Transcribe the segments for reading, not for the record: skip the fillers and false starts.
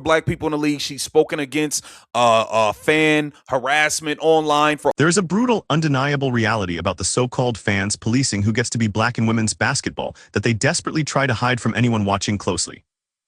black people in the league. She's spoken against fan harassment online. There's a brutal, undeniable reality about the so-called fans policing who gets to be black in women's basketball that they desperately try to hide from anyone watching closely.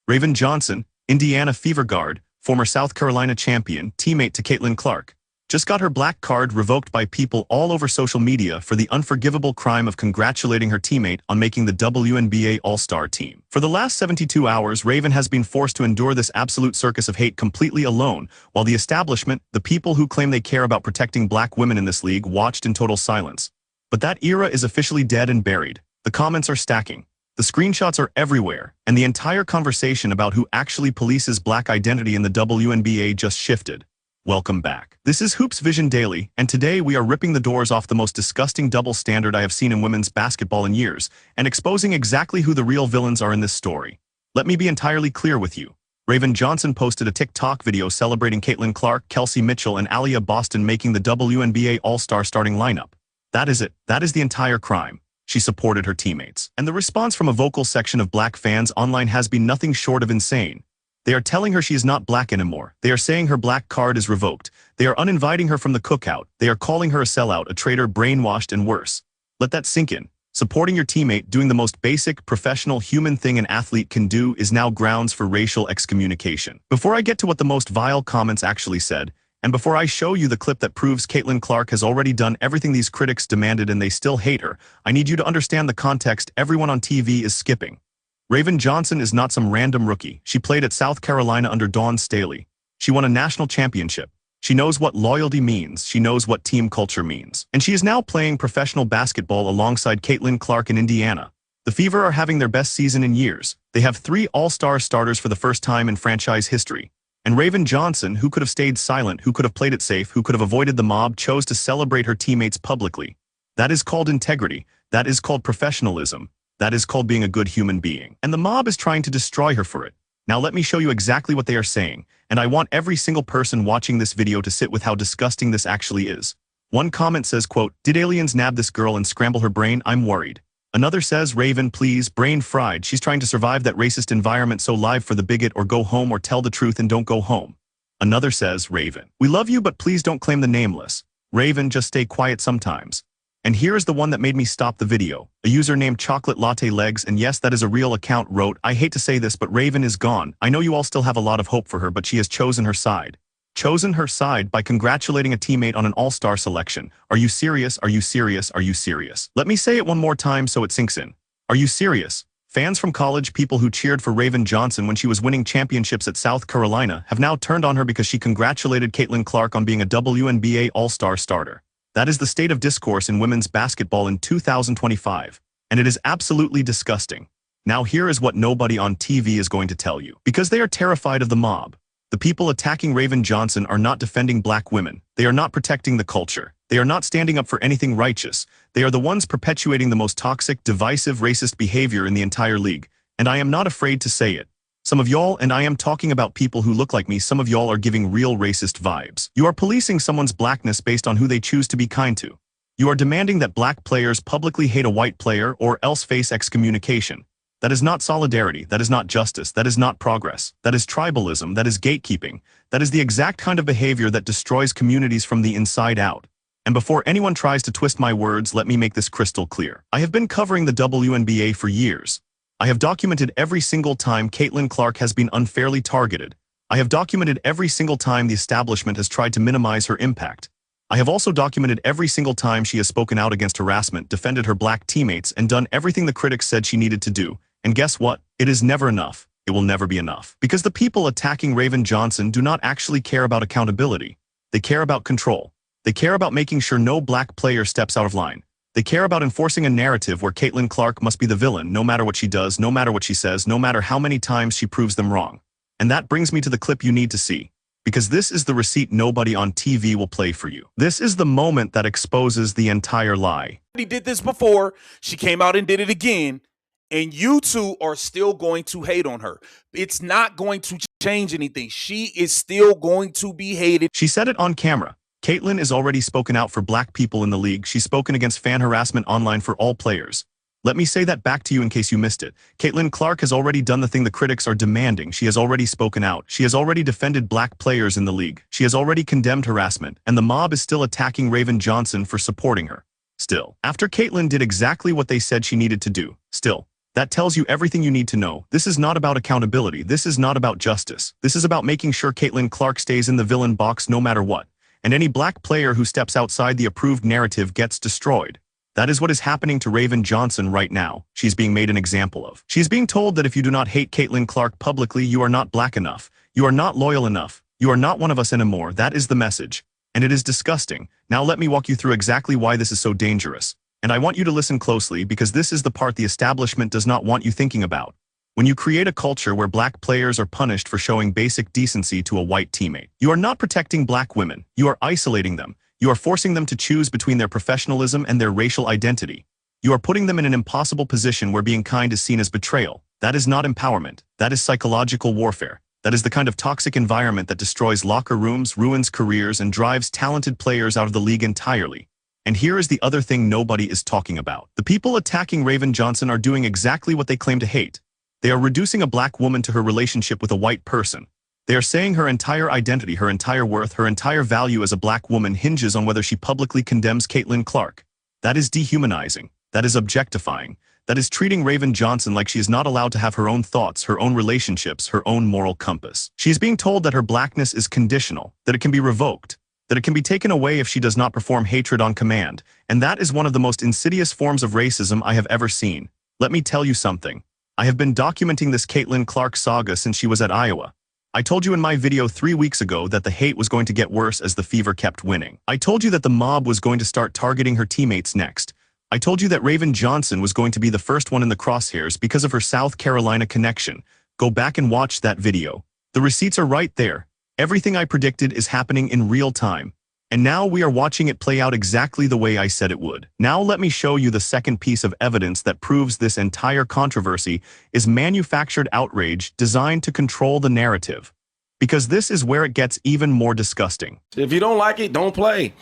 Raven Johnson, Indiana Fever guard, former South Carolina champion, teammate to Caitlin Clark, just got her black card revoked by people all over social media for the unforgivable crime of congratulating her teammate on making the WNBA All-Star team. For the last 72 hours, Raven has been forced to endure this absolute circus of hate completely alone, while the establishment, the people who claim they care about protecting black women in this league, watched in total silence. But that era is officially dead and buried. The comments are stacking. The screenshots are everywhere, and the entire conversation about who actually polices black identity in the WNBA just shifted. Welcome back. This is Hoops Vision Daily, and today we are ripping the doors off the most disgusting double standard I have seen in women's basketball in years, and exposing exactly who the real villains are in this story. Let me be entirely clear with you. Raven Johnson posted a TikTok video celebrating Caitlin Clark, Kelsey Mitchell, and Aliyah Boston making the WNBA All-Star starting lineup. That is it. That is the entire crime. She supported her teammates. And the response from a vocal section of black fans online has been nothing short of insane. They are telling her she is not black anymore. They are saying her black card is revoked. They are uninviting her from the cookout. They are calling her a sellout, a traitor, brainwashed, and worse. Let that sink in. Supporting your teammate, doing the most basic, professional, human thing an athlete can do, is now grounds for racial excommunication. Before I get to what the most vile comments actually said, and before I show you the clip that proves Caitlin Clark has already done everything these critics demanded and they still hate her, I need you to understand the context everyone on TV is skipping. Raven Johnson is not some random rookie. She played at South Carolina under Dawn Staley. She won a national championship. She knows what loyalty means. She knows what team culture means. And she is now playing professional basketball alongside Caitlin Clark in Indiana. The Fever are having their best season in years. They have 3 all-star starters for the first time in franchise history. And Raven Johnson, who could have stayed silent, who could have played it safe, who could have avoided the mob, chose to celebrate her teammates publicly. That is called integrity. That is called professionalism. That is called being a good human being. And the mob is trying to destroy her for it. Now let me show you exactly what they are saying, and I want every single person watching this video to sit with how disgusting this actually is. One comment says, quote, "Did aliens nab this girl and scramble her brain? I'm worried." Another says, "Raven, please, brain fried. She's trying to survive that racist environment, so live for the bigot or go home or tell the truth and don't go home." Another says, "Raven, we love you but please don't claim the nameless. Raven, just stay quiet sometimes." And here is the one that made me stop the video. A user named Chocolate Latte Legs, and yes, that is a real account, wrote, "I hate to say this, but Raven is gone. I know you all still have a lot of hope for her, but she has chosen her side." Chosen her side by congratulating a teammate on an all-star selection. Are you serious? Are you serious? Are you serious? Let me say it one more time so it sinks in. Are you serious? Fans from college, people who cheered for Raven Johnson when she was winning championships at South Carolina, have now turned on her because she congratulated Caitlin Clark on being a WNBA All-Star starter. That is the state of discourse in women's basketball in 2025, and it is absolutely disgusting. Now here is what nobody on TV is going to tell you. Because they are terrified of the mob. The people attacking Raven Johnson are not defending black women. They are not protecting the culture. They are not standing up for anything righteous. They are the ones perpetuating the most toxic, divisive, racist behavior in the entire league. And I am not afraid to say it. Some of y'all, and I am talking about people who look like me, some of y'all are giving real racist vibes. You are policing someone's blackness based on who they choose to be kind to. You are demanding that black players publicly hate a white player or else face excommunication. That is not solidarity, that is not justice, that is not progress, that is tribalism, that is gatekeeping, that is the exact kind of behavior that destroys communities from the inside out. And before anyone tries to twist my words, let me make this crystal clear. I have been covering the WNBA for years. I have documented every single time Caitlin Clark has been unfairly targeted. I have documented every single time the establishment has tried to minimize her impact. I have also documented every single time she has spoken out against harassment, defended her black teammates, and done everything the critics said she needed to do. And guess what? It is never enough. It will never be enough. Because the people attacking Raven Johnson do not actually care about accountability. They care about control. They care about making sure no black player steps out of line. They care about enforcing a narrative where Caitlin Clark must be the villain, no matter what she does, no matter what she says, no matter how many times she proves them wrong. And that brings me to the clip you need to see. Because this is the receipt nobody on TV will play for you. This is the moment that exposes the entire lie. She did this before. She came out and did it again. And you two are still going to hate on her. It's not going to change anything. She is still going to be hated. She said it on camera. Caitlin is already spoken out for black people in the league. She's spoken against fan harassment online for all players. Let me say that back to you in case you missed it. Caitlin Clark has already done the thing the critics are demanding. She has already spoken out. She has already defended black players in the league. She has already condemned harassment, and the mob is still attacking Raven Johnson for supporting her. Still, after Caitlin did exactly what they said she needed to do, still, that tells you everything you need to know. This is not about accountability. This is not about justice. This is about making sure Caitlin Clark stays in the villain box no matter what. And any black player who steps outside the approved narrative gets destroyed. That is what is happening to Raven Johnson right now. She's being made an example of. She's being told that if you do not hate Caitlin Clark publicly, you are not black enough. You are not loyal enough. You are not one of us anymore. That is the message. And it is disgusting. Now let me walk you through exactly why this is so dangerous. And I want you to listen closely because this is the part the establishment does not want you thinking about. When you create a culture where black players are punished for showing basic decency to a white teammate, you are not protecting black women. You are isolating them. You are forcing them to choose between their professionalism and their racial identity. You are putting them in an impossible position where being kind is seen as betrayal. That is not empowerment. That is psychological warfare. That is the kind of toxic environment that destroys locker rooms, ruins careers, and drives talented players out of the league entirely. And here is the other thing nobody is talking about. The people attacking Raven Johnson are doing exactly what they claim to hate. They are reducing a black woman to her relationship with a white person. They are saying her entire identity, her entire worth, her entire value as a black woman hinges on whether she publicly condemns Caitlin Clark. That is dehumanizing. That is objectifying. That is treating Raven Johnson like she is not allowed to have her own thoughts, her own relationships, her own moral compass. She is being told that her blackness is conditional, that it can be revoked, that it can be taken away if she does not perform hatred on command, and that is one of the most insidious forms of racism I have ever seen. Let me tell you something. I have been documenting this Caitlin Clark saga since she was at Iowa. I told you in my video 3 weeks ago that the hate was going to get worse as the Fever kept winning. I told you that the mob was going to start targeting her teammates next. I told you that Raven Johnson was going to be the first one in the crosshairs because of her South Carolina connection. Go back and watch that video. The receipts are right there. Everything I predicted is happening in real time. And now we are watching it play out exactly the way I said it would. Now let me show you the second piece of evidence that proves this entire controversy is manufactured outrage designed to control the narrative. Because this is where it gets even more disgusting. If you don't like it, don't play.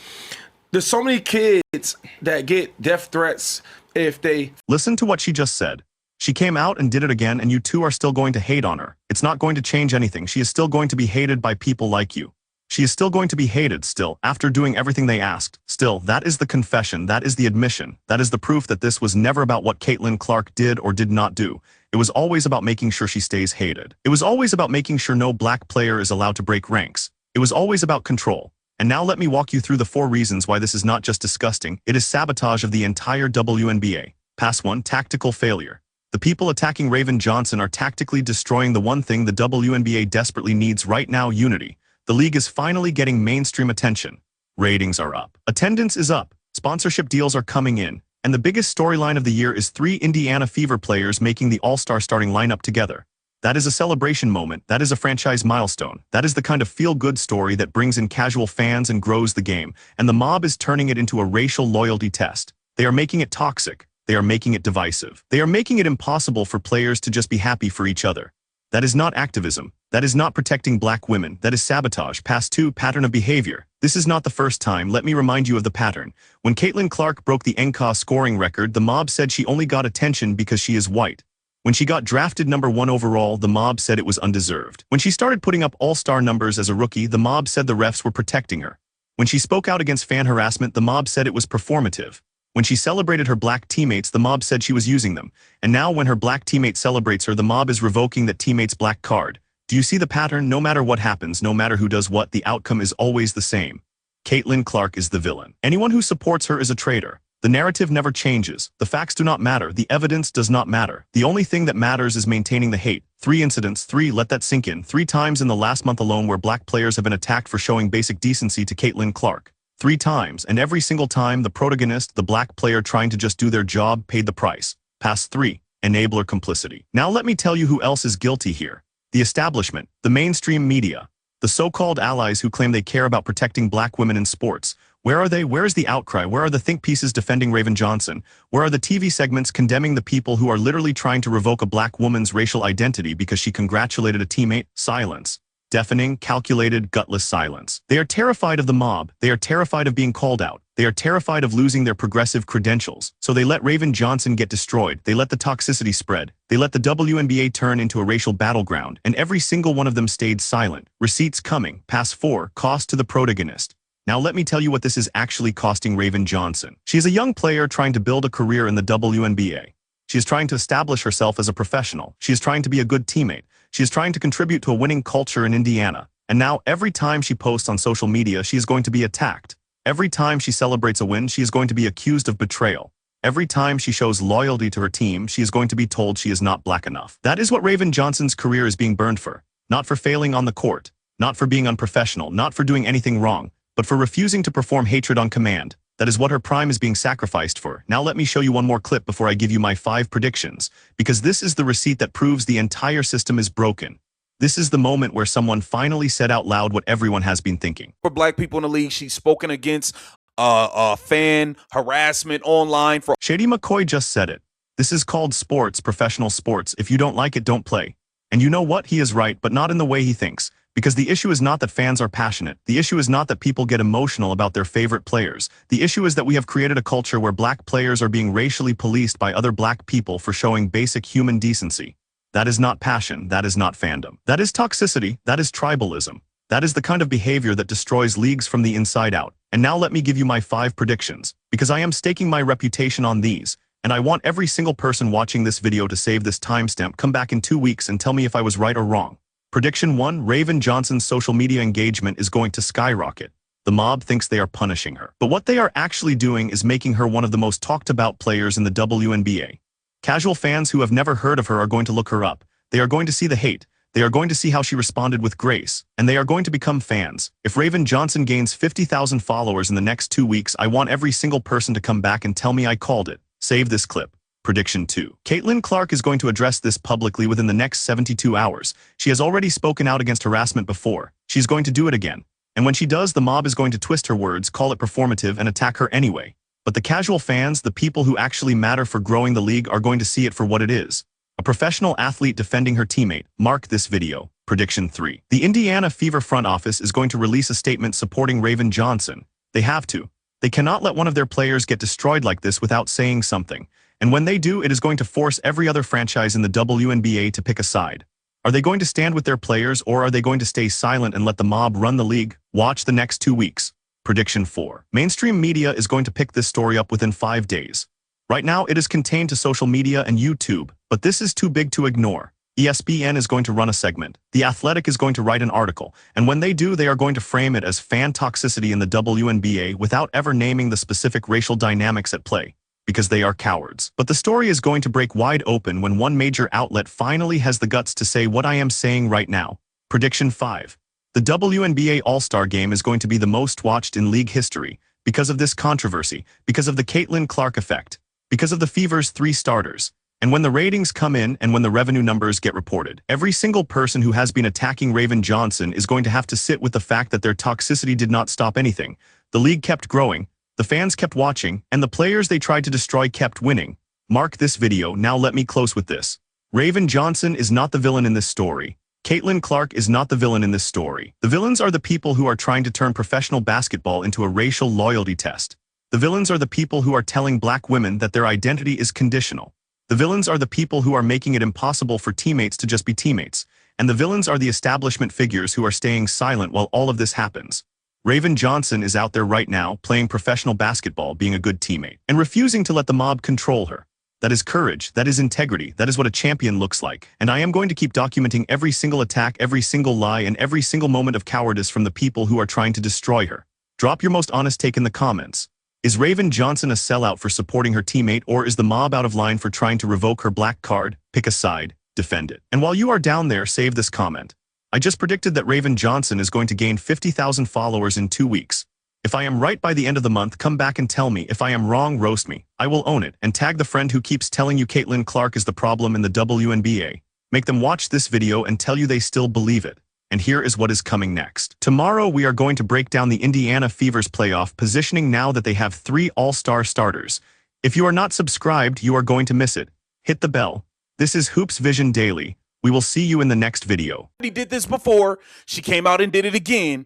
There's so many kids that get death threats if they... Listen to what she just said. She came out and did it again, and you two are still going to hate on her. It's not going to change anything. She is still going to be hated by people like you. She is still going to be hated still, after doing everything they asked. Still, that is the confession, that is the admission, that is the proof that this was never about what Caitlin Clark did or did not do. It was always about making sure she stays hated. It was always about making sure no black player is allowed to break ranks. It was always about control. And now let me walk you through the 4 reasons why this is not just disgusting, it is sabotage of the entire WNBA. Pass 1, tactical failure. The people attacking Raven Johnson are tactically destroying the one thing the WNBA desperately needs right now: unity. The league is finally getting mainstream attention. Ratings are up. Attendance is up. Sponsorship deals are coming in. And the biggest storyline of the year is 3 Indiana Fever players making the All-Star starting lineup together. That is a celebration moment. That is a franchise milestone. That is the kind of feel-good story that brings in casual fans and grows the game. And the mob is turning it into a racial loyalty test. They are making it toxic. They are making it divisive. They are making it impossible for players to just be happy for each other. That is not activism. That is not protecting black women. That is sabotage. Pass 2, pattern of behavior. This is not the first time. Let me remind you of the pattern. When Caitlin Clark broke the NCAA scoring record, the mob said she only got attention because she is white. When she got drafted number 1 overall, the mob said it was undeserved. When she started putting up all-star numbers as a rookie, the mob said the refs were protecting her. When she spoke out against fan harassment, the mob said it was performative. When she celebrated her black teammates, the mob said she was using them. And now when her black teammate celebrates her, the mob is revoking that teammate's black card. Do you see the pattern? No matter what happens, no matter who does what, the outcome is always the same. Caitlin Clark is the villain. Anyone who supports her is a traitor. The narrative never changes. The facts do not matter. The evidence does not matter. The only thing that matters is maintaining the hate. 3 incidents, let that sink in. 3 times in the last month alone where black players have been attacked for showing basic decency to Caitlin Clark. 3 times, and every single time the protagonist, the black player trying to just do their job, paid the price. Pass 3, enabler complicity. Now let me tell you who else is guilty here. The establishment, the mainstream media, the so-called allies who claim they care about protecting black women in sports. Where are they? Where is the outcry? Where are the think pieces defending Raven Johnson? Where are the TV segments condemning the people who are literally trying to revoke a black woman's racial identity because she congratulated a teammate? Silence. Deafening, calculated, gutless silence. They are terrified of the mob. They are terrified of being called out. They are terrified of losing their progressive credentials. So they let Raven Johnson get destroyed. They let the toxicity spread. They let the WNBA turn into a racial battleground. And every single one of them stayed silent. Receipts coming. Pass 4. Cost to the protagonist. Now let me tell you what this is actually costing Raven Johnson. She is a young player trying to build a career in the WNBA. She is trying to establish herself as a professional. She is trying to be a good teammate. She is trying to contribute to a winning culture in Indiana. And now every time she posts on social media, she is going to be attacked. Every time she celebrates a win, she is going to be accused of betrayal. Every time she shows loyalty to her team, she is going to be told she is not black enough. That is what Raven Johnson's career is being burned for. Not for failing on the court, not for being unprofessional, not for doing anything wrong, but for refusing to perform hatred on command. That is what her prime is being sacrificed for. Now let me show you one more clip before I give you my 5 predictions, because this is the receipt that proves the entire system is broken. This is the moment where someone finally said out loud what everyone has been thinking. For black people in the league, she's spoken against fan harassment online. Shady McCoy just said it. This is called sports, professional sports. If you don't like it, don't play. And you know what? He is right, but not in the way he thinks. Because the issue is not that fans are passionate. The issue is not that people get emotional about their favorite players. The issue is that we have created a culture where black players are being racially policed by other black people for showing basic human decency. That is not passion. That is not fandom. That is toxicity. That is tribalism. That is the kind of behavior that destroys leagues from the inside out. And now let me give you my 5 predictions, because I am staking my reputation on these, and I want every single person watching this video to save this timestamp, come back in 2 weeks and tell me if I was right or wrong. Prediction 1, Raven Johnson's social media engagement is going to skyrocket. The mob thinks they are punishing her, but what they are actually doing is making her one of the most talked about players in the WNBA. Casual fans who have never heard of her are going to look her up. They are going to see the hate. They are going to see how she responded with grace, and they are going to become fans. If Raven Johnson gains 50,000 followers in the next 2 weeks, I want every single person to come back and tell me I called it. Save this clip. Prediction 2. Caitlin Clark is going to address this publicly within the next 72 hours. She has already spoken out against harassment before. She's going to do it again. And when she does, the mob is going to twist her words, call it performative, and attack her anyway. But the casual fans, the people who actually matter for growing the league, are going to see it for what it is. A professional athlete defending her teammate. Mark this video. Prediction 3. The Indiana Fever front office is going to release a statement supporting Raven Johnson. They have to. They cannot let one of their players get destroyed like this without saying something. And when they do, it is going to force every other franchise in the WNBA to pick a side. Are they going to stand with their players, or are they going to stay silent and let the mob run the league? Watch the next 2 weeks. Prediction 4. Mainstream media is going to pick this story up within 5 days. Right now, it is contained to social media and YouTube, but this is too big to ignore. ESPN is going to run a segment. The Athletic is going to write an article, and when they do, they are going to frame it as fan toxicity in the WNBA without ever naming the specific racial dynamics at play. Because they are cowards. But the story is going to break wide open when one major outlet finally has the guts to say what I am saying right now. Prediction 5. The WNBA All-Star Game is going to be the most watched in league history because of this controversy, because of the Caitlin Clark effect, because of the Fever's 3 starters. And when the ratings come in and when the revenue numbers get reported, every single person who has been attacking Raven Johnson is going to have to sit with the fact that their toxicity did not stop anything. The league kept growing. The fans kept watching, and the players they tried to destroy kept winning. Mark this video. Now let me close with this. Raven Johnson is not the villain in this story. Caitlin Clark is not the villain in this story. The villains are the people who are trying to turn professional basketball into a racial loyalty test. The villains are the people who are telling black women that their identity is conditional. The villains are the people who are making it impossible for teammates to just be teammates. And the villains are the establishment figures who are staying silent while all of this happens. Raven Johnson is out there right now playing professional basketball, being a good teammate, and refusing to let the mob control her. That is courage, that is integrity, that is what a champion looks like. And I am going to keep documenting every single attack, every single lie, and every single moment of cowardice from the people who are trying to destroy her. Drop your most honest take in the comments. Is Raven Johnson a sellout for supporting her teammate, or is the mob out of line for trying to revoke her black card? Pick a side, defend it. And while you are down there, save this comment. I just predicted that Raven Johnson is going to gain 50,000 followers in 2 weeks. If I am right by the end of the month, come back and tell me. If I am wrong, roast me. I will own it, and tag the friend who keeps telling you Caitlin Clark is the problem in the WNBA. Make them watch this video and tell you they still believe it. And here is what is coming next. Tomorrow we are going to break down the Indiana Fever's playoff positioning now that they have 3 all-star starters. If you are not subscribed, you are going to miss it. Hit the bell. This is Hoops Vision Daily. We will see you in the next video. She did this before. She came out and did it again.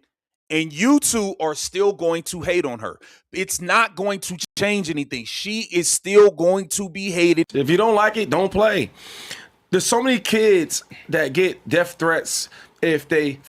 And you two are still going to hate on her. It's not going to change anything. She is still going to be hated. If you don't like it, don't play. There's so many kids that get death threats if they